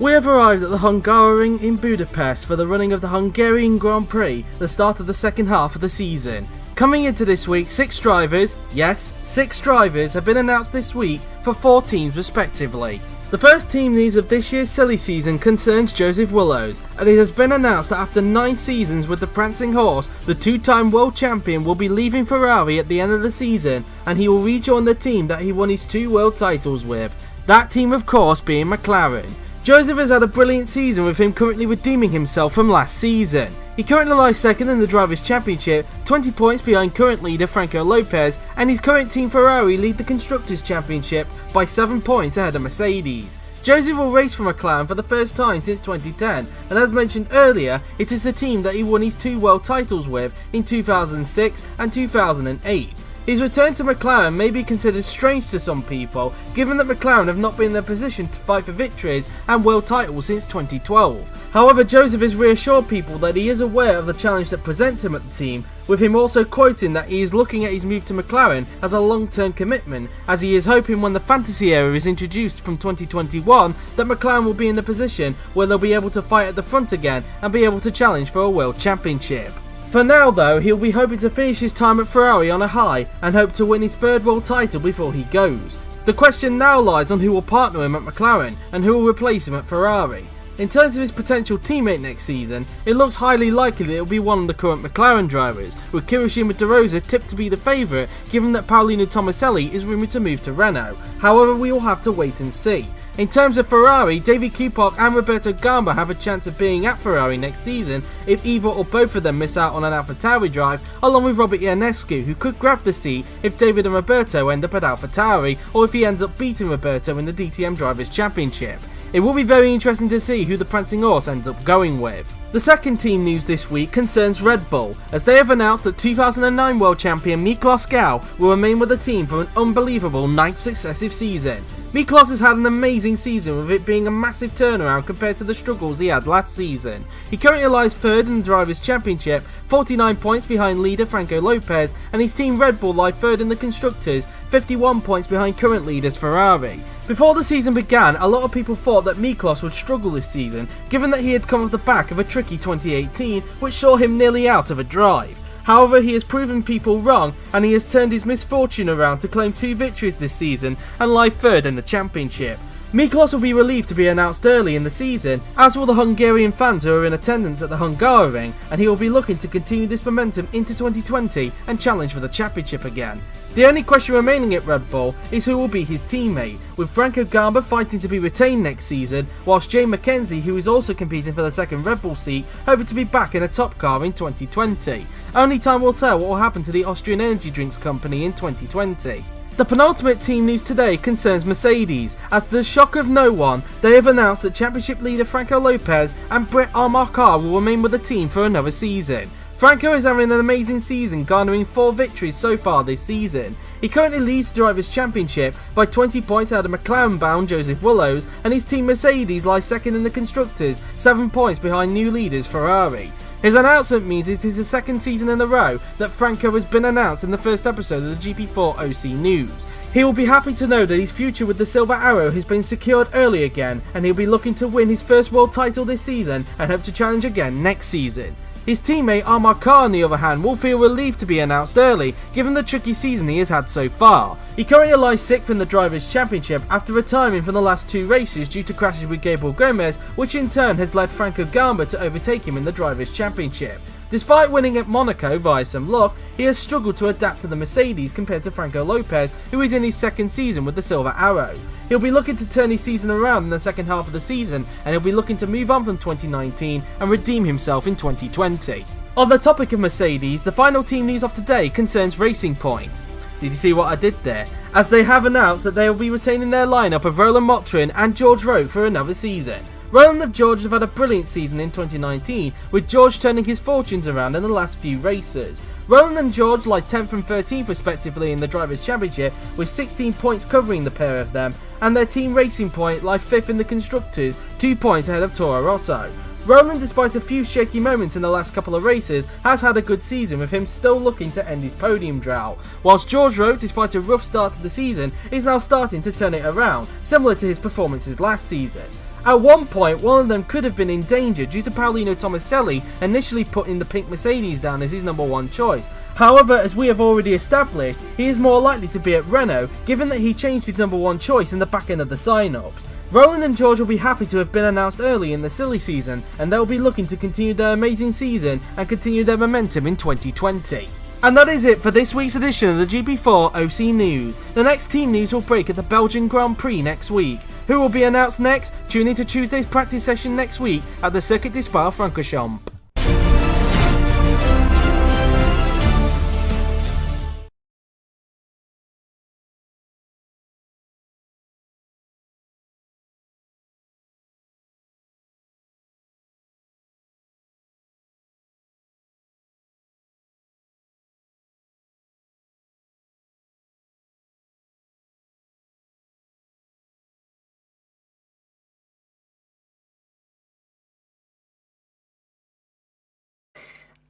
We have arrived at the Hungaroring in Budapest for the running of the Hungarian Grand Prix, the start of the second half of the season. Coming into this week, 6 drivers, yes, 6 drivers have been announced this week for 4 teams respectively. The first team news of this year's silly season concerns Joseph Willows, and it has been announced that after 9 seasons with the prancing horse, the 2-time world champion will be leaving Ferrari at the end of the season, and he will rejoin the team that he won his 2 world titles with. That team of course being McLaren. Joseph has had a brilliant season, with him currently redeeming himself from last season. He currently lies second in the Drivers' Championship, 20 points behind current leader Franco Lopez, and his current team Ferrari lead the Constructors' Championship by 7 points ahead of Mercedes. Joseph will race for McLaren for the first time since 2010, and as mentioned earlier, it is the team that he won his 2 world titles with in 2006 and 2008. His return to McLaren may be considered strange to some people, given that McLaren have not been in a position to fight for victories and world titles since 2012. However, Joseph has reassured people that he is aware of the challenge that presents him at the team, with him also quoting that he is looking at his move to McLaren as a long-term commitment, as he is hoping when the fantasy era is introduced from 2021 that McLaren will be in a position where they'll be able to fight at the front again and be able to challenge for a world championship. For now though, he'll be hoping to finish his time at Ferrari on a high and hope to win his 3rd world title before he goes. The question now lies on who will partner him at McLaren and who will replace him at Ferrari. In terms of his potential teammate next season, it looks highly likely that it will be one of the current McLaren drivers, with Kirishima De Rosa tipped to be the favourite given that Paolino Tomaselli is rumoured to move to Renault. However, we will have to wait and see. In terms of Ferrari, David Coulthard and Roberto Gamba have a chance of being at Ferrari next season if either or both of them miss out on an AlphaTauri drive, along with Robert Ionescu, who could grab the seat if David and Roberto end up at AlphaTauri, or if he ends up beating Roberto in the DTM Drivers' Championship. It will be very interesting to see who the prancing horse ends up going with. The second team news this week concerns Red Bull, as they have announced that 2009 world champion Miklos Gau will remain with the team for an unbelievable 9th successive season. Miklos has had an amazing season, with it being a massive turnaround compared to the struggles he had last season. He currently lies 3rd in the Drivers' Championship, 49 points behind leader Franco Lopez, and his team Red Bull lie 3rd in the Constructors, 51 points behind current leaders Ferrari. Before the season began, a lot of people thought that Miklos would struggle this season, given that he had come off the back of a tricky 2018, which saw him nearly out of a drive. However, he has proven people wrong, and he has turned his misfortune around to claim 2 victories this season and lie 3rd in the championship. Miklos will be relieved to be announced early in the season, as will the Hungarian fans who are in attendance at the Hungaroring, and he will be looking to continue this momentum into 2020 and challenge for the championship again. The only question remaining at Red Bull is who will be his teammate, with Franco Gamba fighting to be retained next season, whilst Jay McKenzie, who is also competing for the 2nd Red Bull seat, hoping to be back in a top car in 2020. Only time will tell what will happen to the Austrian energy drinks company in 2020. The penultimate team news today concerns Mercedes, as to the shock of no one, they have announced that championship leader Franco Lopez and Brett Armarcar will remain with the team for another season. Franco is having an amazing season, garnering 4 victories so far this season. He currently leads the Drivers' Championship by 20 points out of McLaren-bound Joseph Willows, and his team Mercedes lies 2nd in the Constructors, 7 points behind new leaders Ferrari. His announcement means it is the 2nd season in a row that Franco has been announced in the first episode of the GP4 OC News. He will be happy to know that his future with the Silver Arrow has been secured early again, and he'll be looking to win his 1st world title this season and hope to challenge again next season. His teammate Armarcar, on the other hand, will feel relieved to be announced early, given the tricky season he has had so far. He currently lies 6th in the Drivers' Championship after retiring from the last 2 races due to crashes with Gabriel Gomez, which in turn has led Franco Gamba to overtake him in the Drivers' Championship. Despite winning at Monaco via some luck, he has struggled to adapt to the Mercedes compared to Franco Lopez, who is in his 2nd season with the Silver Arrow. He'll be looking to turn his season around in the second half of the season, and he'll be looking to move on from 2019 and redeem himself in 2020. On the topic of Mercedes, the final team news of today concerns Racing Point. Did you see what I did there? As they have announced that they will be retaining their lineup of Roland Motrin and George Roque for another season. Roland and George have had a brilliant season in 2019, with George turning his fortunes around in the last few races. Roland and George lie 10th and 13th respectively in the Drivers' Championship, with 16 points covering the pair of them, and their team Racing Point lie 5th in the Constructors, 2 points ahead of Toro Rosso. Roland, despite a few shaky moments in the last couple of races, has had a good season, with him still looking to end his podium drought, whilst George Roque, despite a rough start to the season, is now starting to turn it around, similar to his performances last season. At one point, one of them could have been in danger due to Paolino Tomaselli initially putting the pink Mercedes down as his number one choice. However, as we have already established, he is more likely to be at Renault, given that he changed his number one choice in the back end of the sign-ups. Roland and George will be happy to have been announced early in the silly season, and they'll be looking to continue their amazing season and continue their momentum in 2020. And that is it for this week's edition of the GP4 OC News. The next team news will break at the Belgian Grand Prix next week. Who will be announced next? Tune in to Tuesday's practice session next week at the Circuit de Spa-Francorchamps.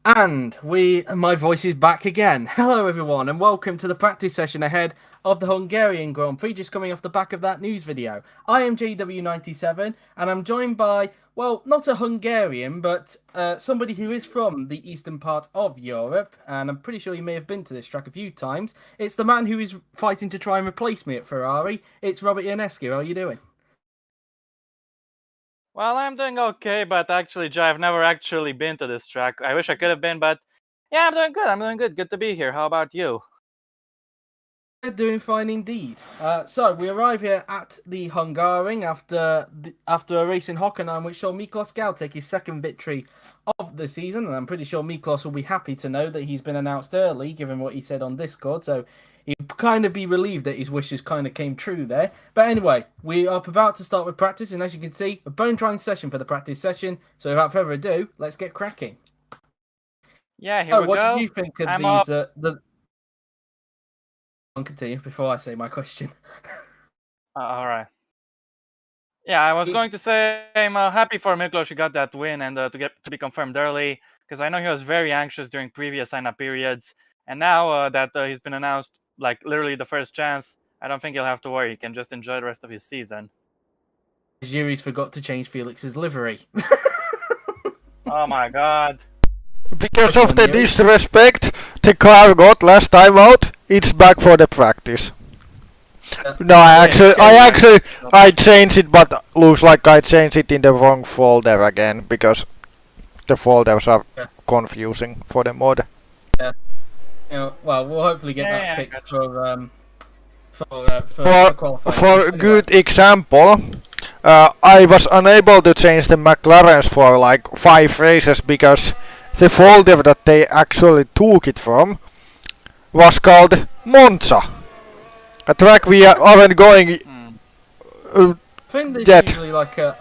And my voice is back again. Hello everyone and welcome to the practice session ahead of the Hungarian Grand Prix, just coming off the back of that news video. I am JW97 and I'm joined by, well, not a Hungarian, but somebody who is from the eastern part of Europe, and I'm pretty sure you may have been to this track a few times. It's the man who is fighting to try and replace me at Ferrari. It's Robert Ionescu. How are you doing? Well, I'm doing okay, but actually, Jay, I've never actually been to this track. I wish I could have been, but yeah, I'm doing good. I'm doing good. Good to be here. How about you? Doing fine indeed. So we arrive here at the Hungaroring after a race in Hockenheim, which saw Miklos Gál take his second victory of the season, and I'm pretty sure Miklos will be happy to know that he's been announced early, given what he said on Discord. So he'd kind of be relieved that his wishes kind of came true there. But anyway, we are about to start with practice, and as you can see, a bone-drying session for the practice session. So without further ado, let's get cracking. Yeah, here we go. What do you think of these? I'll continue before I say my question. All right. Yeah, I was going to say I'm happy for Miklos he got that win and to be confirmed early, because I know he was very anxious during previous sign-up periods, and now that he's been announced, like literally the first chance, I don't think he'll have to worry. He can just enjoy the rest of his season. Yuri's forgot to change Felix's livery. Oh my god. Because of the disrespect the car got last time out, it's back for the practice. No, I changed it, but looks like I changed it in the wrong folder again, because the folders are confusing for the mod. Yeah. Well, we'll hopefully get that fixed for qualifying. For a good example, I was unable to change the McLarens for like 5 races because the folder that they actually took it from was called Monza, a track we aren't going I think there's yet. Usually like a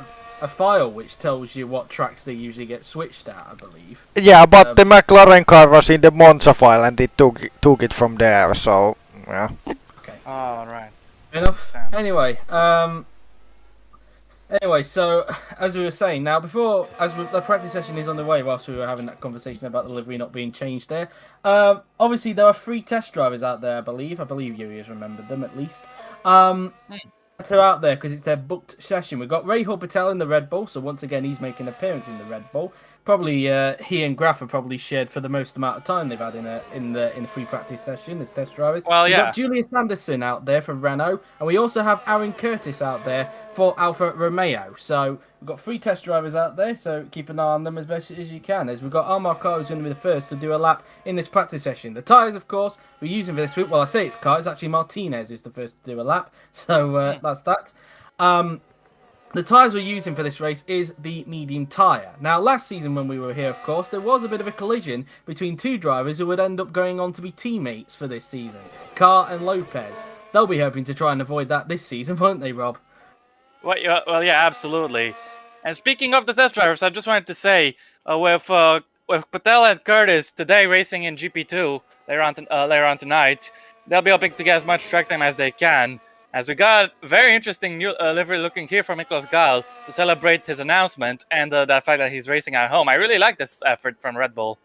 file which tells you what tracks they usually get switched at, I believe. Yeah, but the McLaren car was in the Monza file and it took it from there, so yeah. Okay. All right. Enough. Anyway, so as we were saying, now the practice session is on the way, whilst we were having that conversation about the livery not being changed there. Obviously there are 3 test drivers out there, I believe Yuri has remembered them at least. Are out there because it's their booked session. We've got Rahul Patel in the Red Bull, so once again he's making an appearance in the Red Bull. Probably he and Graf have probably shared for the most amount of time they've had in the free practice session as test drivers. Well, yeah. We've got Julius Anderson out there for Renault, and we also have Aaron Curtis out there for Alfa Romeo. So we've got 3 test drivers out there, so keep an eye on them as best as you can. As we've got Amar Kar, who's going to be the first to do a lap in this practice session. The tyres, of course, we're using for this week. Well, I say it's Kar, it's actually Martinez who's the first to do a lap. So that's that. The tyres we're using for this race is the medium tyre. Now, last season when we were here, of course, there was a bit of a collision between 2 drivers who would end up going on to be teammates for this season. Carr and Lopez. They'll be hoping to try and avoid that this season, won't they, Rob? Well, yeah, absolutely. And speaking of the test drivers, I just wanted to say, with Patel and Curtis today racing in GP2 later on tonight, they'll be hoping to get as much track time as they can. As we got very interesting new livery looking here from Miklos Gál to celebrate his announcement and the fact that he's racing at home. I really like this effort from Red Bull.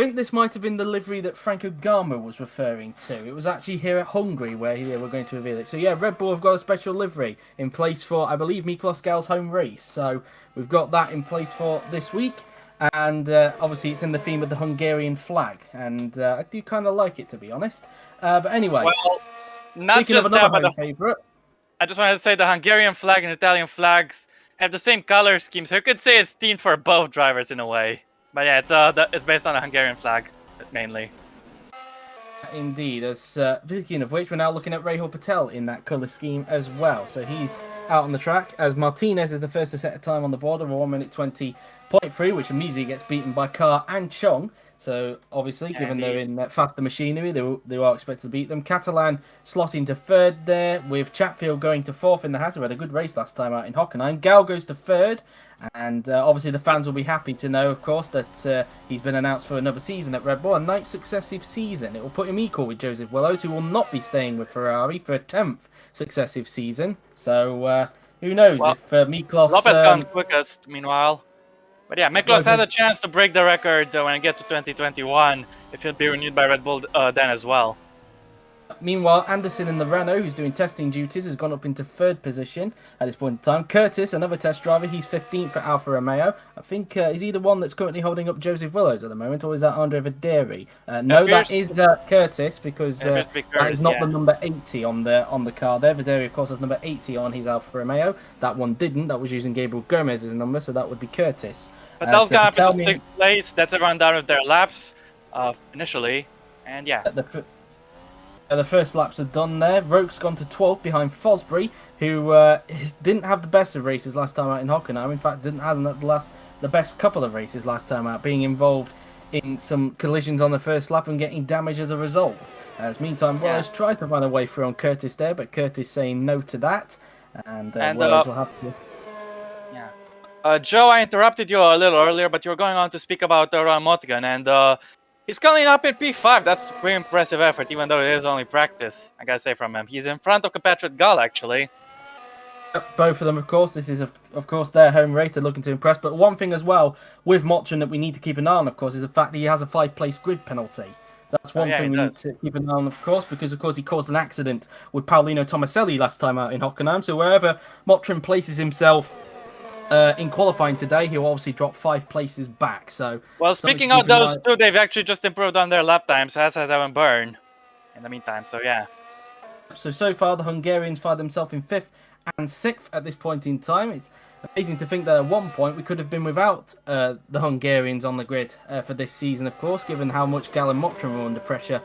I think this might have been the livery that Franco Gama was referring to. It was actually here at Hungary where we're going to reveal it. So yeah, Red Bull have got a special livery in place for, I believe, Miklos Gal's home race. So we've got that in place for this week. And obviously it's in the theme of the Hungarian flag. And I do kind of like it, to be honest. But anyway, well, not just that, but favourite. I just wanted to say the Hungarian flag and Italian flags have the same color scheme. So you could say it's themed for both drivers in a way. But yeah, it's based on the Hungarian flag, mainly. Indeed. As speaking of which, we're now looking at Rahul Patel in that colour scheme as well. So he's out on the track, as Martinez is the first to set a time on the board of a 1:20.3, which immediately gets beaten by Carr and Chong. So obviously, given they're in faster machinery, they are expected to beat them. Catalan slotting to third there, with Chatfield going to fourth in the Hazard. Had a good race last time out in Hockenheim. Gal goes to third. And obviously the fans will be happy to know, of course, that he's been announced for another season at Red Bull, a 9th successive season. It will put him equal with Joseph Willows, who will not be staying with Ferrari for a 10th successive season. So who knows if Miklos... Lopez gone quickest, meanwhile. But yeah, Miklos has a chance to break the record when I get to 2021, if he'll be renewed by Red Bull then as well. Meanwhile, Anderson in the Renault, who's doing testing duties, has gone up into third position at this point in time. Curtis, another test driver, he's 15th at Alfa Romeo. I think, is he the one that's currently holding up Joseph Willows at the moment, or is that Andre Vaderi? No, that is Curtis, because that is not the number 80 on the car there. Vaderi, of course, has number 80 on his Alfa Romeo. That one didn't. That was using Gabriel Gomez's number, so that would be Curtis. But those guys up in 6th place. That's everyone down with their laps initially, and yeah. The first laps are done there. Roke's gone to 12th behind Fosbury, who didn't have the best of races last time out in Hockenheim. In fact, didn't have the best couple of races last time out, being involved in some collisions on the first lap and getting damage as a result. Meantime, Wallace tries to find a way through on Curtis there, but Curtis saying no to that. And Wallace will have to... Yeah. Joe, I interrupted you a little earlier, but you were going on to speak about Ron Motgan, and... he's currently up in P5. That's a pretty impressive effort, even though it is only practice, I gotta say, from him. He's in front of compatriot Gal, actually. Both of them, of course. This is, of course, their home race. They're looking to impress. But one thing as well with Motrin that we need to keep an eye on, of course, is the fact that he has a 5-place grid penalty. That's one thing we need to keep an eye on, of course, because, of course, he caused an accident with Paolino Tomaselli last time out in Hockenheim. So wherever Motrin places himself in qualifying today, he'll obviously drop 5 places back. So, well, speaking of those two, they've actually just improved on their lap times, as has Evan Byrne in the meantime. So yeah. So far, the Hungarians find themselves in 5th and 6th at this point in time. It's amazing to think that at one point we could have been without the Hungarians on the grid for this season, of course, given how much Gal and Motrin were under pressure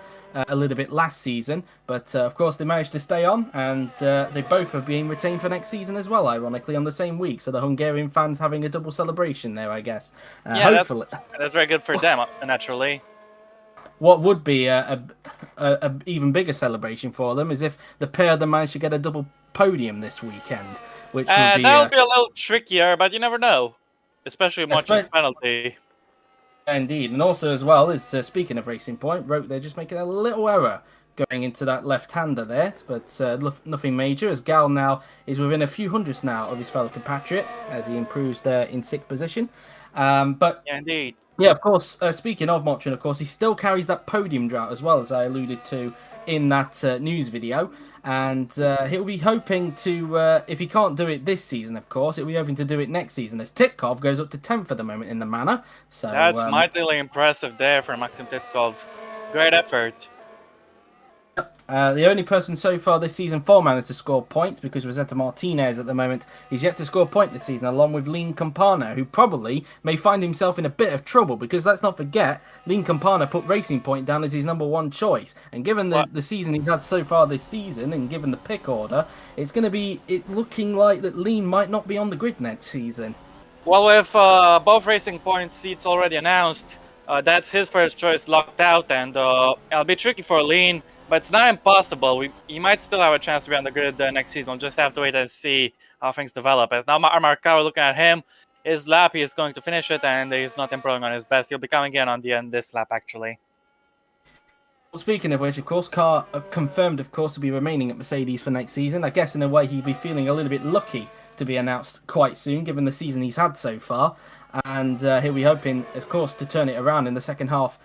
a little bit last season. But of course they managed to stay on, and they both have been retained for next season as well, ironically, on the same week. So the Hungarian fans having a double celebration there, I guess. Hopefully. That's very good for them, naturally. What would be a even bigger celebration for them is if the pair of them managed to get a double podium this weekend, which would be... That'll be a little trickier, but you never know, especially Motrin's penalty. Indeed, and also as well is speaking of Racing Point, Roke they're just making a little error going into that left-hander there, but nothing major, as Gal now is within a few hundredths now of his fellow compatriot as he improves there in 6th position. But yeah, indeed. Yeah, of course, speaking of Motrin, of course, he still carries that podium drought as well, as I alluded to in that news video. And he'll be hoping to, if he can't do it this season, of course, he'll be hoping to do it next season, as Titkov goes up to 10th at the moment in the manor. So that's mightily impressive there for Maxim Titkov. Great effort. The only person so far this season for Manor to score points, because Rosetta Martinez at the moment is yet to score a point this season, along with Lean Campana, who probably may find himself in a bit of trouble, because let's not forget, Lean Campana put Racing Point down as his number 1 choice. And given the season he's had so far this season, and given the pick order, it's going to be looking like that Lean might not be on the grid next season. Well, with both Racing Point seats already announced, that's his first choice locked out, and it'll be tricky for Lean. But it's not impossible. He might still have a chance to be on the grid next season. We'll just have to wait and see how things develop. As now Marcao looking at him, his lap, he is going to finish it, and he's not improving on his best. He'll be coming in on the end this lap, actually. Well, speaking of which, of course, Carr confirmed, of course, to be remaining at Mercedes for next season. I guess in a way he'd be feeling a little bit lucky to be announced quite soon, given the season he's had so far. And he'll be hoping, of course, to turn it around in the second half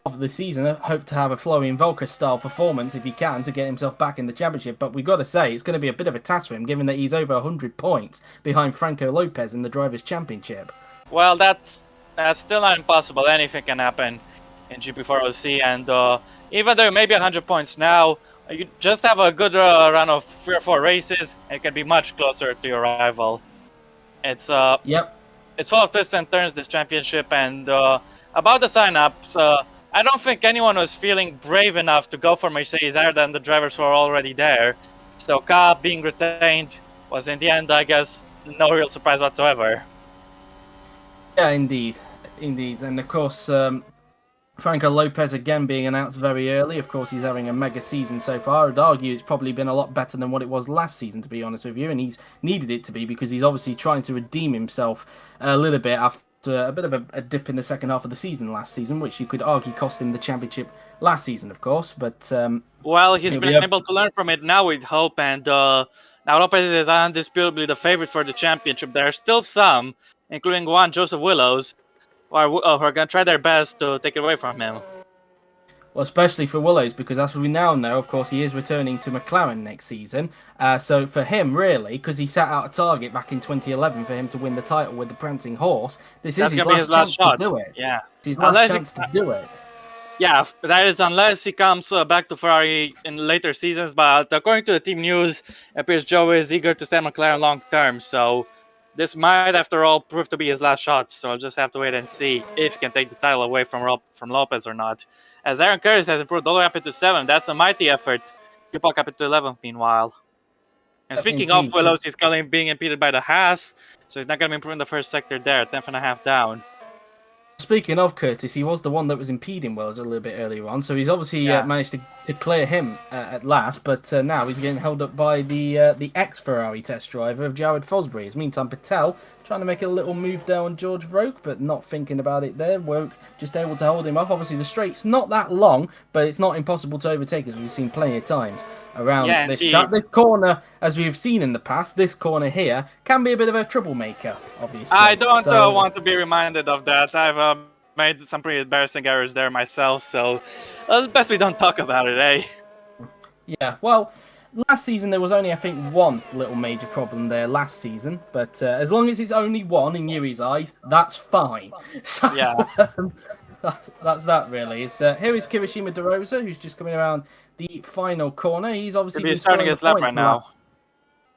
of the season. Hope to have a Florian Volker-style performance if he can to get himself back in the championship. But we've got to say, it's going to be a bit of a task for him, given that he's over 100 points behind Franco Lopez in the Drivers' Championship. Well, that's still not impossible. Anything can happen in GP4 OC, and even though maybe 100 points now, you just have a good run of 3 or 4 races, and it can be much closer to your rival. It's It's full of twists and turns, this championship, and about the sign-ups, I don't think anyone was feeling brave enough to go for Mercedes other than the drivers who are already there. So Ka being retained was in the end, I guess, no real surprise whatsoever. Yeah, indeed. And of course, Franco Lopez again being announced very early. Of course, he's having a mega season so far. I'd argue it's probably been a lot better than what it was last season, to be honest with you. And he's needed it to be because he's obviously trying to redeem himself a little bit after a bit of a dip in the second half of the season last season, which you could argue cost him the championship last season, of course. But well, he's been able to learn from it now with hope, and now Lopez is undisputably the favorite for the championship. There are still some, including one, Joseph Willows, who are going to try their best to take it away from him. Well, especially for Willows, because as we now know, of course, he is returning to McLaren next season. So for him, really, because he set out a target back in 2011 for him to win the title with the Prancing Horse, this is his last chance to do it. Yeah. It's his last chance to do it. Yeah, that is unless he comes back to Ferrari in later seasons. But according to the team news, it appears Joe is eager to stay at McLaren long term. So this might, after all, prove to be his last shot. So I'll just have to wait and see if he can take the title away from Lopez or not. As Aaron Curtis has improved all the way up into 7. That's a mighty effort. Keep up into 11, meanwhile. And speaking of Willows, he's currently being impeded by the Haas. So he's not going to be improving the first sector there. 10.5 down. Speaking of Curtis, he was the one that was impeding Willows a little bit earlier on, so he's obviously managed to clear him at last, but now he's getting held up by the ex-Ferrari test driver of Jared Fosbury. In the meantime, Patel trying to make a little move there on George Roque, but not thinking about it there. Roque just able to hold him off. Obviously, the straight's not that long, but it's not impossible to overtake, as we've seen plenty of times around this track. This corner, as we've seen in the past, this corner here can be a bit of a troublemaker, obviously. I don't want to be reminded of that. I've made some pretty embarrassing errors there myself, so best we don't talk about it, eh? Yeah, well, last season there was only, I think, one little major problem there last season, but as long as it's only one in Yuri's eyes, that's fine. So, yeah. That's that, really. Here is Kirishima DeRosa, who's just coming around the final corner. He's obviously been starting his lap right now.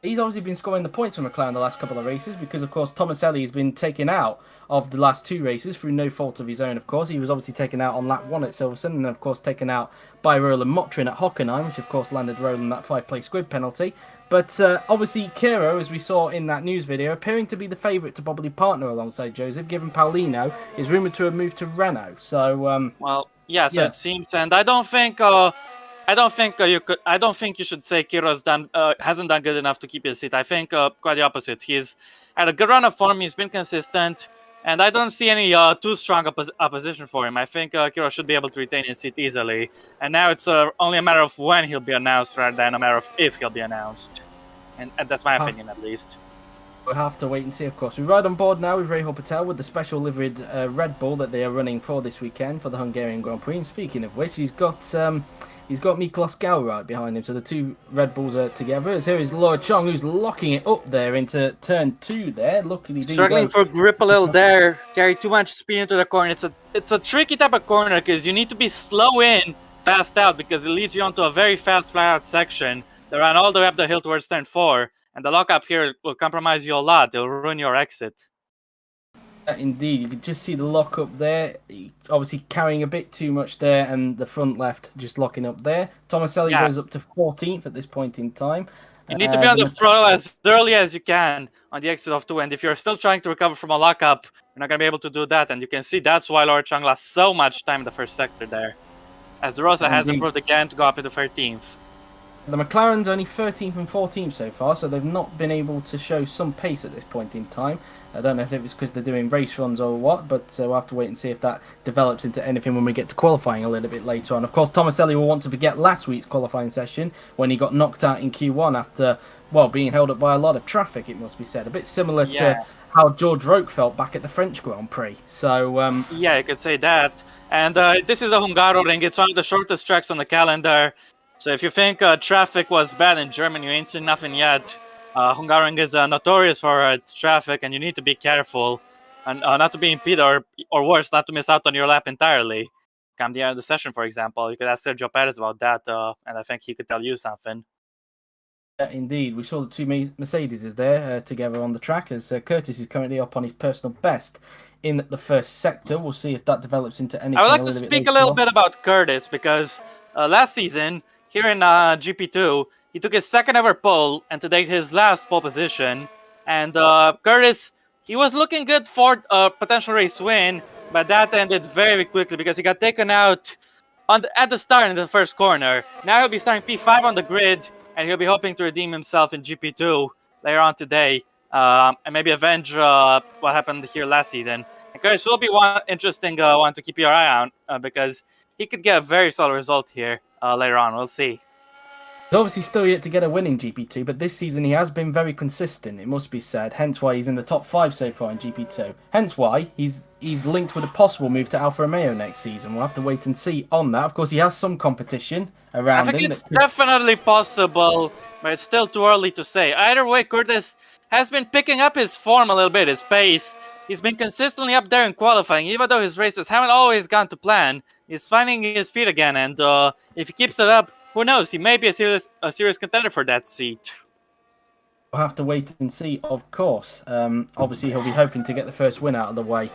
He's obviously been scoring the points for McLaren the last couple of races because, of course, Tomaselli has been taken out of the last 2 races through no fault of his own, of course. He was obviously taken out on lap 1 at Silverstone and, of course, taken out by Roland Motrin at Hockenheim, which, of course, landed Roland that 5-place grid penalty. But obviously, Kiro, as we saw in that news video, appearing to be the favourite to probably partner alongside Joseph, given Paulino is rumoured to have moved to Renault. So, well, yeah, so it seems, and I don't think you should say Kiro's hasn't done good enough to keep his seat. I think quite the opposite. He's had a good run of form. He's been consistent, and I don't see any too strong opposition for him. I think Kiro should be able to retain his seat easily. And now it's only a matter of when he'll be announced rather than a matter of if he'll be announced. And that's my opinion, at least. We'll have to wait and see, of course. We ride on board now with Rahul Patel with the special liveried Red Bull that they are running for this weekend for the Hungarian Grand Prix. And speaking of which, he's got Miklos Gal right behind him, so the 2 Red Bulls are together. As here is Laura Chong, who's locking it up there into turn 2 there. Luckily, struggling for grip a little there. Carry too much speed into the corner. It's a tricky type of corner because you need to be slow in, fast out, because it leads you onto a very fast flat out section. They run all the way up the hill towards turn 4, and the lockup here will compromise you a lot. It'll ruin your exit. Indeed, you can just see the lock up there. Obviously carrying a bit too much there, and the front left just locking up there. Tomaselli goes up to 14th at this point in time. You need to be on the throttle as early as you can on the exit of 2, and if you're still trying to recover from a lockup, you're not going to be able to do that, and you can see that's why Laura Chang lost so much time in the first sector there, as the Rosa has improved again to go up into 13th. The McLaren's only 13th and 14th so far, so they've not been able to show some pace at this point in time. I don't know if it was because they're doing race runs or what, but we'll have to wait and see if that develops into anything when we get to qualifying a little bit later on. Of course, Tomaselli will want to forget last week's qualifying session when he got knocked out in Q1 after, well, being held up by a lot of traffic, it must be said. A bit similar to how George Roque felt back at the French Grand Prix. So, yeah, you could say that. And this is a Hungaroring. It's one of the shortest tracks on the calendar. So if you think traffic was bad in Germany, you ain't seen nothing yet. Hungaroring is notorious for its traffic, and you need to be careful and not to be impeded, or worse, not to miss out on your lap entirely. Come the end of the session, for example, you could ask Sergio Perez about that, and I think he could tell you something. Yeah, indeed. We saw the two Mercedes there together on the track as Curtis is currently up on his personal best in the first sector. We'll see if that develops into anything. I would like to speak a little bit about Curtis because last season, here in GP2, he took his second ever pole and to date his last pole position. And Curtis, he was looking good for a potential race win, but that ended very quickly because he got taken out at the start in the first corner. Now he'll be starting P5 on the grid, and he'll be hoping to redeem himself in GP2 later on today, and maybe avenge what happened here last season. And Curtis will be one interesting one to keep your eye on because he could get a very solid result here later on. We'll see. He's obviously still yet to get a win in GP2, but this season he has been very consistent, it must be said. Hence why he's in the top 5 so far in GP2. Hence why he's linked with a possible move to Alfa Romeo next season. We'll have to wait and see on that. Of course, he has some competition around him. I think it's definitely possible, but it's still too early to say. Either way, Curtis has been picking up his form a little bit, his pace. He's been consistently up there in qualifying, even though his races haven't always gone to plan. He's finding his feet again, and if he keeps it up, who knows? He may be a serious contender for that seat. We'll have to wait and see, of course. Obviously, he'll be hoping to get the first win out of the way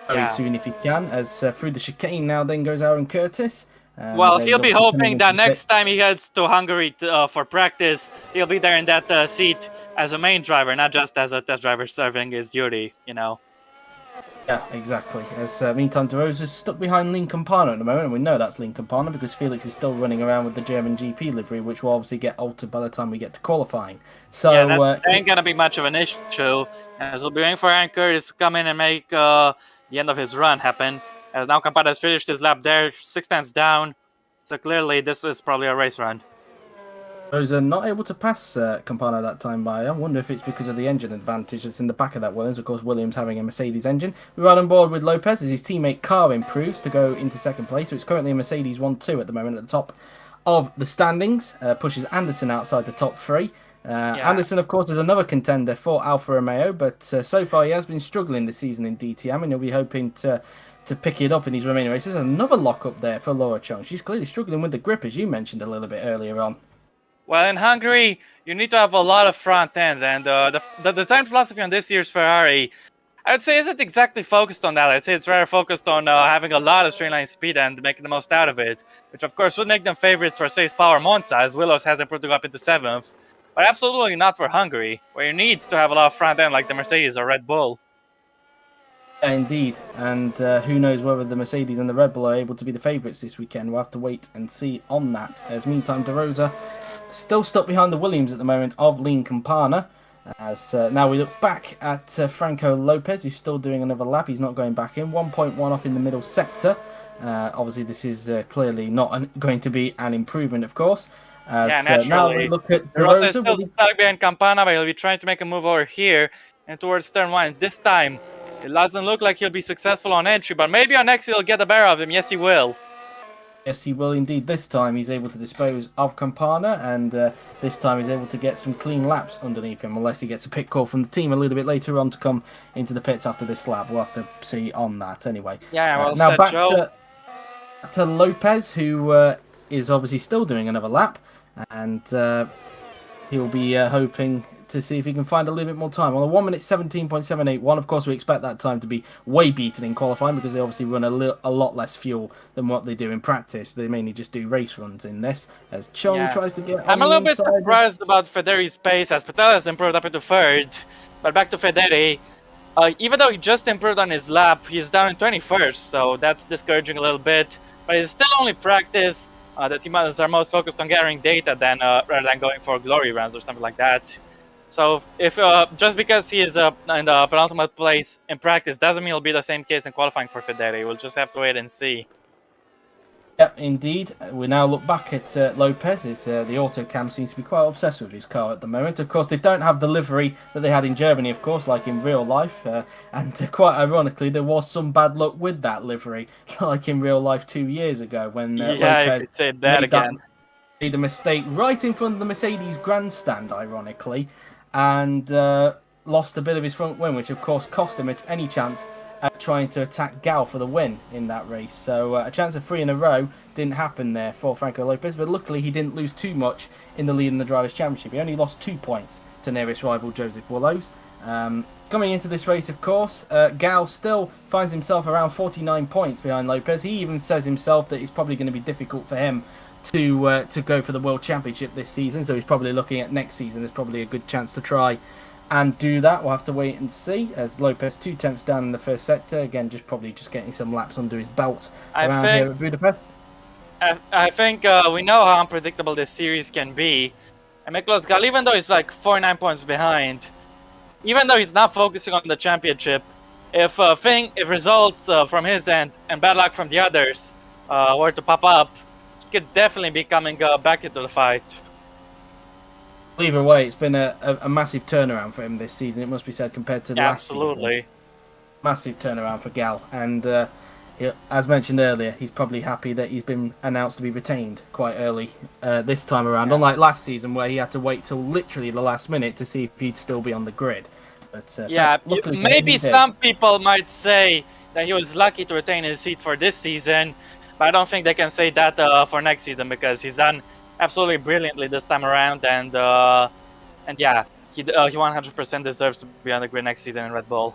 very soon if he can, as through the chicane now then goes Aaron Curtis. Well, he'll be hoping that next time he heads to Hungary for practice, he'll be there in that seat as a main driver, not just as a test driver serving his duty, you know. Yeah, exactly. As meantime, De Rosa's stuck behind Lincoln Parner at the moment, and we know that's Lincoln Parner because Felix is still running around with the German GP livery, which will obviously get altered by the time we get to qualifying. So that ain't gonna be much of an issue, as we'll be waiting for Aaron Curtis to come in and make the end of his run happen. As now Campana has finished his lap there, 6 tenths down, so clearly this is probably a race run. Rosa not able to pass Campana that time by. I wonder if it's because of the engine advantage that's in the back of that Williams. Of course, Williams having a Mercedes engine. We're right on board with Lopez as his teammate car improves to go into second place. So it's currently a Mercedes 1-2 at the moment at the top of the standings. Pushes Anderson outside the top 3. Anderson, of course, is another contender for Alfa Romeo, but so far he has been struggling this season in DTM, and he'll be hoping to pick it up in these remaining races. Another lock up there for Laura Chung. She's clearly struggling with the grip, as you mentioned a little bit earlier on. Well, in Hungary, you need to have a lot of front end, and the design philosophy on this year's Ferrari, I would say, isn't exactly focused on that. I'd say it's rather focused on having a lot of straight line speed and making the most out of it, which of course would make them favorites for Safe Power Monza, as Willows has improved to go up into 7th, but absolutely not for Hungary, where you need to have a lot of front end like the Mercedes or Red Bull. Yeah, indeed, and who knows whether the Mercedes and the Red Bull are able to be the favourites this weekend. We'll have to wait and see on that. As meantime, De Rosa still stuck behind the Williams at the moment of Lincoln Parner. As now we look back at Franco Lopez, who's still doing another lap. He's not going back in. 1.1 off in the middle sector. Obviously, this is clearly not going to be an improvement, of course. Naturally. Now we look at De Rosa Rosa. is still stuck behind Campana, but he'll be trying to make a move over here and towards turn 1. This time, it doesn't look like he'll be successful on entry, but maybe on exit he'll get the better of him. Yes, he will. Yes, he will indeed. This time he's able to dispose of Campana, and this time he's able to get some clean laps underneath him, unless he gets a pit call from the team a little bit later on to come into the pits after this lap. We'll have to see on that anyway. Yeah, well now said, back Joe. to Lopez, who is obviously still doing another lap, and he'll be hoping to see if he can find a little bit more time. On a 1 minute 17.781, of course we expect that time to be way beaten in qualifying because they obviously run a lot less fuel than what they do in practice. They mainly just do race runs in this, as Chung tries to get on I'm a little the bit inside. surprised about Federi's pace, as Patel has improved up into 3rd. But back to Federi, even though he just improved on his lap, he's down in 21st, so that's discouraging a little bit. But it's still only practice, The teams are most focused on gathering data than rather than going for glory rounds or something like that. So if just because he is in the penultimate place in practice doesn't mean it'll be the same case in qualifying for Federi. We'll just have to wait and see. Yep, indeed. We now look back at Lopez. The Autocam seems to be quite obsessed with his car at the moment. Of course, they don't have the livery that they had in Germany, of course, like in real life. And quite ironically, there was some bad luck with that livery, like in real life 2 years ago when Yeah, Lopez you could say that again. Made a mistake right in front of the Mercedes grandstand, ironically, and lost a bit of his front wing, which of course cost him any chance at trying to attack Gal for the win in that race. So a chance of 3 in a row didn't happen there for Franco Lopez, but luckily he didn't lose too much in the lead in the Drivers' Championship. He only lost 2 points to nearest rival Joseph Willows. Coming into this race, of course, Gal still finds himself around 49 points behind Lopez. He even says himself that it's probably going to be difficult for him to go for the World Championship this season, so he's probably looking at next season as probably a good chance to try and do that. We'll have to wait and see, as Lopez 2 tenths down in the first sector, again probably just getting some laps under his belt around here at Budapest. I think we know how unpredictable this series can be, and Miklos Gal, even though he's like 49 points behind, even though he's not focusing on the championship, if results from his end and bad luck from the others were to pop up, could definitely be coming back into the fight. Either way, it's been a massive turnaround for him this season, it must be said, compared to the last season. Absolutely. Massive turnaround for Gal, and as mentioned earlier, he's probably happy that he's been announced to be retained quite early this time around, unlike last season where he had to wait till literally the last minute to see if he'd still be on the grid. But, maybe some people might say that he was lucky to retain his seat for this season, but I don't think they can say that for next season, because he's done absolutely brilliantly this time around, and yeah, he 100% deserves to be on the grid next season in Red Bull.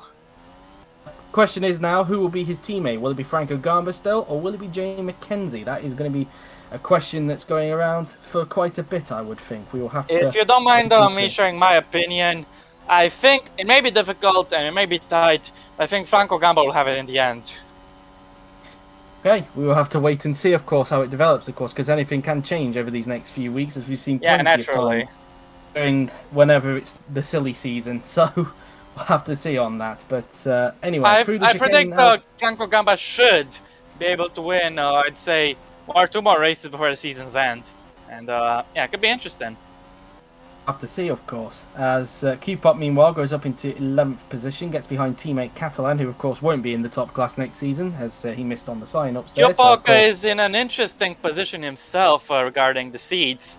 Question is now, who will be his teammate? Will it be Franco Gamba still, or will it be Jamie McKenzie? That is going to be a question that's going around for quite a bit, I would think. We will have to... If you don't mind me sharing my opinion, I think it may be difficult and it may be tight, but I think Franco Gamba will have it in the end. Okay, we will have to wait and see, of course, how it develops, of course, because anything can change over these next few weeks, as we've seen plenty of time during whenever it's the silly season. So we'll have to see on that. But anyway, I predict Franco Gamba should be able to win, I'd say, 1 or 2 more races before the season's end. And yeah, it could be interesting. Have to see, of course, as Q-Pop meanwhile goes up into 11th position, gets behind teammate Catalan, who of course won't be in the top class next season as he missed on the sign-ups there. Q-Pop is in an interesting position himself regarding the seats,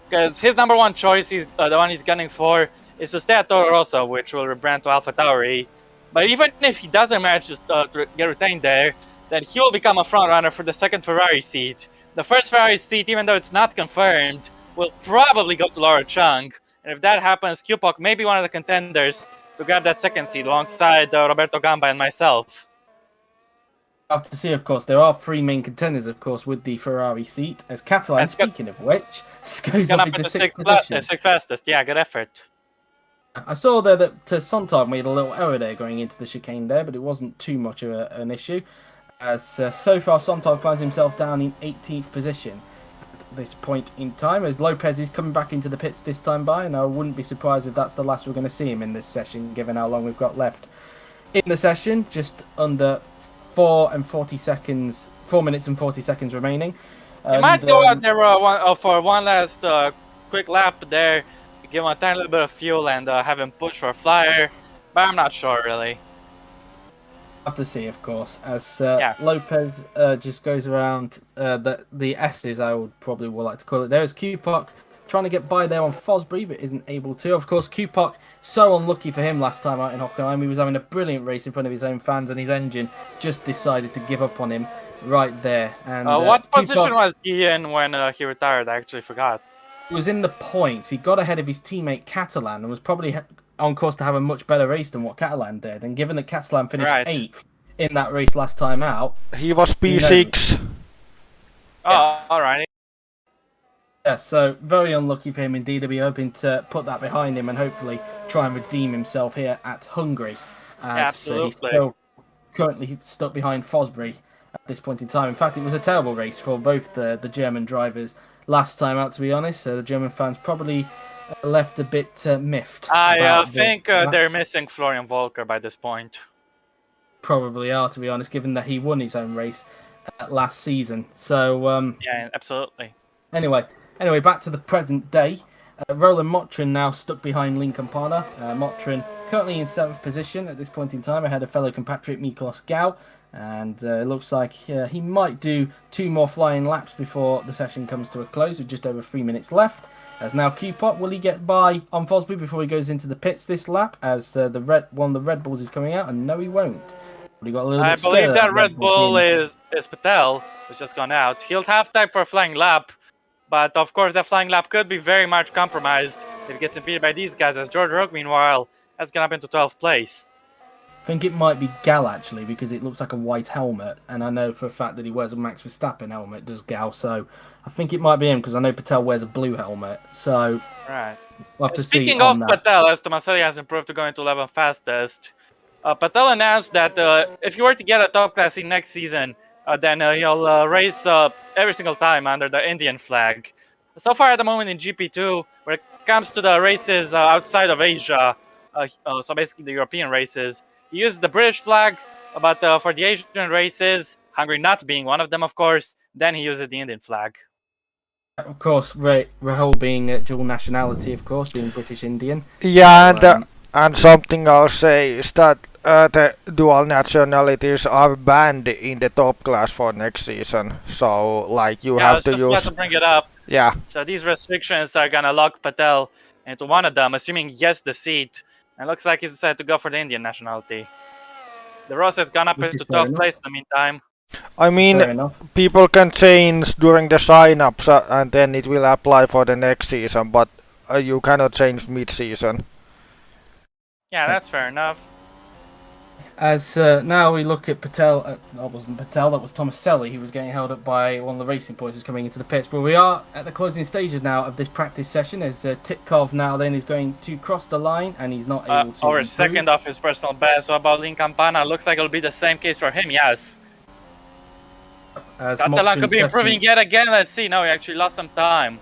because his number 1 choice, the one he's gunning for, is to stay at Toro Rosso, which will rebrand to Alpha Tauri. But even if he doesn't manage to get retained there, then he will become a frontrunner for the 2nd Ferrari seat. The 1st Ferrari seat, even though it's not confirmed, will probably go to Laura Chung, and if that happens, Q-Pop may be one of the contenders to grab that 2nd seat alongside Roberto Gamba and myself. I have to see, of course, there are 3 main contenders, of course, with the Ferrari seat, as Catalan, speaking of which, goes up into 6th position. 6th fastest, yeah, good effort. I saw there that Sontag made a little error there going into the chicane there, but it wasn't too much of an issue, as so far Sontag finds himself down in 18th position. This point in time, as Lopez is coming back into the pits this time by, and I wouldn't be surprised if that's the last we're going to see him in this session, given how long we've got left in the session. Just under 4 minutes and 40 seconds remaining. You might go out there for one last quick lap there, give him a tiny little bit of fuel and have him push for a flyer, but I'm not sure really. Have to see, of course, as Lopez just goes around the S's, I would probably like to call it. There's Q-Puck trying to get by there on Fosbury, but isn't able to. Of course, Q-Puck, so unlucky for him last time out in Hockenheim. He was having a brilliant race in front of his own fans, and his engine just decided to give up on him right there. And what position was he in when he retired? I actually forgot. He was in the points. He got ahead of his teammate Catalan and was probably on course to have a much better race than what Catalan did. And given that Catalan finished 8th in that race last time out, he was P6. Alright. Yeah, so very unlucky for him indeed. To be hoping to put that behind him and hopefully try and redeem himself here at Hungary. As Absolutely. He's still currently stuck behind Fosbury at this point in time. In fact, it was a terrible race for both the German drivers last time out, to be honest. The German fans probably left a bit miffed. I think they're missing Florian Volker by this point. Probably are, to be honest, given that he won his own race last season. So yeah, absolutely. Anyway, back to the present day. Roland Motrin now stuck behind Lincoln Parna. Motrin currently in 7th position at this point in time, ahead of fellow compatriot Miklos Gau. And it looks like he might do 2 more flying laps before the session comes to a close, with just over 3 minutes left. As now Q-Pop, will he get by on Fosbury before he goes into the pits this lap? As one of the Red Bulls is coming out, and no, he won't. But he got a little I bit believe that Red Bull is Patel, who's just gone out. He'll have time for a flying lap, but of course that flying lap could be very much compromised if he gets impeded by these guys, as George Rook, meanwhile, has gone up into 12th place. I think it might be Gal, actually, because it looks like a white helmet, and I know for a fact that he wears a Max Verstappen helmet, does Gal, so I think it might be him, because I know Patel wears a blue helmet, so right. We'll have to Speaking see of that. Patel, as Tomaselli has improved to go into 11th fastest, Patel announced that if he were to get a top class in next season, then he'll race every single time under the Indian flag. So far at the moment in GP2, when it comes to the races outside of Asia, so basically the European races, he uses the British flag, but for the Asian races, Hungary not being one of them, of course, then he uses the Indian flag. Of course, Rahul being dual nationality, of course, being British Indian. Yeah, and something I'll say is that the dual nationalities are banned in the top class for next season. So, like, you have to use. I was just about to bring it up. Yeah. So these restrictions are gonna lock Patel into one of them, assuming he gets the seat. And it looks like he decided to go for the Indian nationality. The Ross has gone up into 12th place in the meantime. I mean, people can change during the sign-ups and then it will apply for the next season, but you cannot change mid-season. Yeah, that's fair enough. As now we look at Patel, that wasn't Patel, that was Tomaselli, who was getting held up by one of the racing boys who's coming into the pits. But we are at the closing stages now of this practice session, as Titkov now then is going to cross the line, and he's not able to Or second off his personal best. So about Lincoln Parna, looks like it'll be the same case for him, yes. Catalan could be improving yet again. Let's see. No, he actually lost some time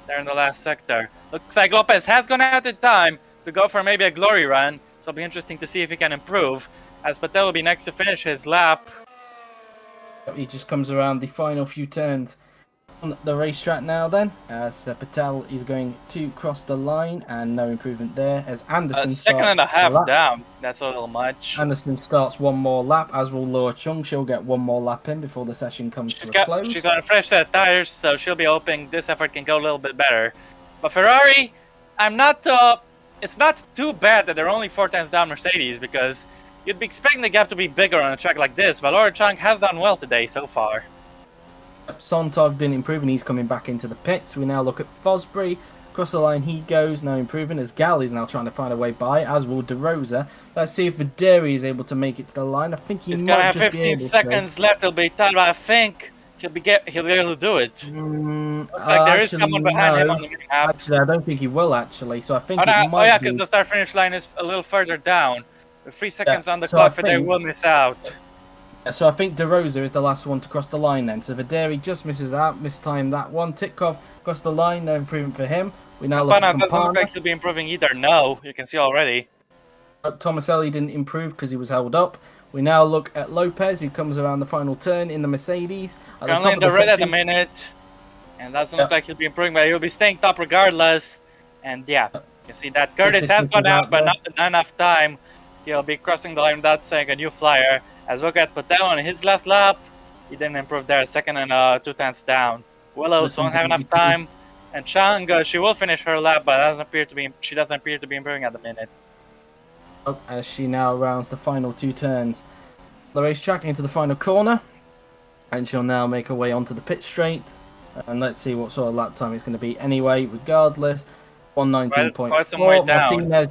there in the last sector. Looks like Lopez has gone out in time to go for maybe a glory run. So it'll be interesting to see if he can improve, as Patel will be next to finish his lap. He just comes around the final few turns on the racetrack now then, as Patel is going to cross the line, and no improvement there, as Anderson second and a half down. That's a little much. Anderson starts one more lap, as will Laura Chung. She'll get one more lap in before the session comes to a close. She's got a fresh set of tires, so she'll be hoping this effort can go a little bit better. But Ferrari, it's not too bad that they're only 4 tenths down Mercedes, because you'd be expecting the gap to be bigger on a track like this, but Laura Chung has done well today so far. Sontag didn't improve, and he's coming back into the pits. We now look at Fosbury. Across the line he goes, no improving, as Gal is now trying to find a way by, as will De Rosa. Let's see if Videri is able to make it to the line. I think he's gonna have 15 seconds left. He'll be tied, but I think he'll be able to do it. Looks like there is someone behind him on the map. Actually, I don't think he will, actually. So I think because the start-finish line is a little further down. With 3 seconds on the clock, Videri will miss out. So I think De Rosa is the last one to cross the line then. So Videri just misses out, mistimed that one. Titkov across the line, no improvement for him. We now look at doesn't look like he'll be improving either. No, you can see already. Tomaselli didn't improve because he was held up. We now look at Lopez, who comes around the final turn in the Mercedes. Only in the red at the minute, and doesn't look like he'll be improving, but he'll be staying top regardless. And yeah, you can see that Curtis has gone out, but not enough time. He'll be crossing the line without saying a new flyer. As look at Patel on his last lap, he didn't improve there, second and 2 tenths down. Willows won't have enough time, and Chang, she will finish her lap, but she doesn't appear to be improving at the minute. As she now rounds the final 2 turns, the racetrack into the final corner, and she'll now make her way onto the pit straight. And let's see what sort of lap time it's going to be. Anyway, regardless, 119.4. Quite some way down. Martinez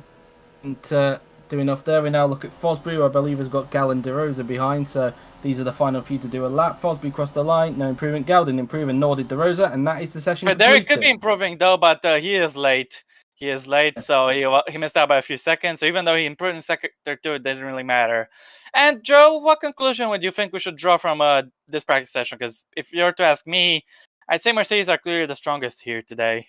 didn't do enough there. We now look at Fosbury, who I believe has got Gal and De Rosa behind, so these are the final few to do a lap. Fosbury crossed the line, no improvement. Gal didn't improve, and nor did De Rosa, and that is the session completed. Derek could be improving though, but he is late. He is late, so he missed out by a few seconds. So even though he improved in sector 2, it didn't really matter. And Joe, what conclusion would you think we should draw from this practice session? Because if you're to ask me, I'd say Mercedes are clearly the strongest here today.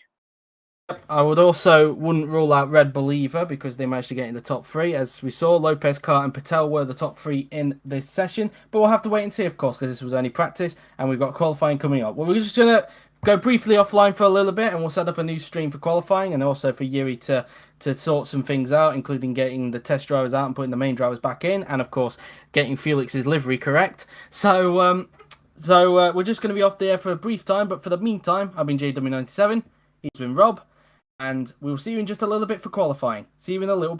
I wouldn't rule out Red Bull either because they managed to get in the top 3. As we saw, Lopez, Kart and Patel were the top 3 in this session. But we'll have to wait and see, of course, because this was only practice and we've got qualifying coming up. Well, we're just going to go briefly offline for a little bit and we'll set up a new stream for qualifying and also for Yuri to sort some things out, including getting the test drivers out and putting the main drivers back in and, of course, getting Felix's livery correct. So we're just going to be off the air for a brief time, but for the meantime, I've been JW97, he's been Rob, and we'll see you in just a little bit for qualifying. See you in a little bit.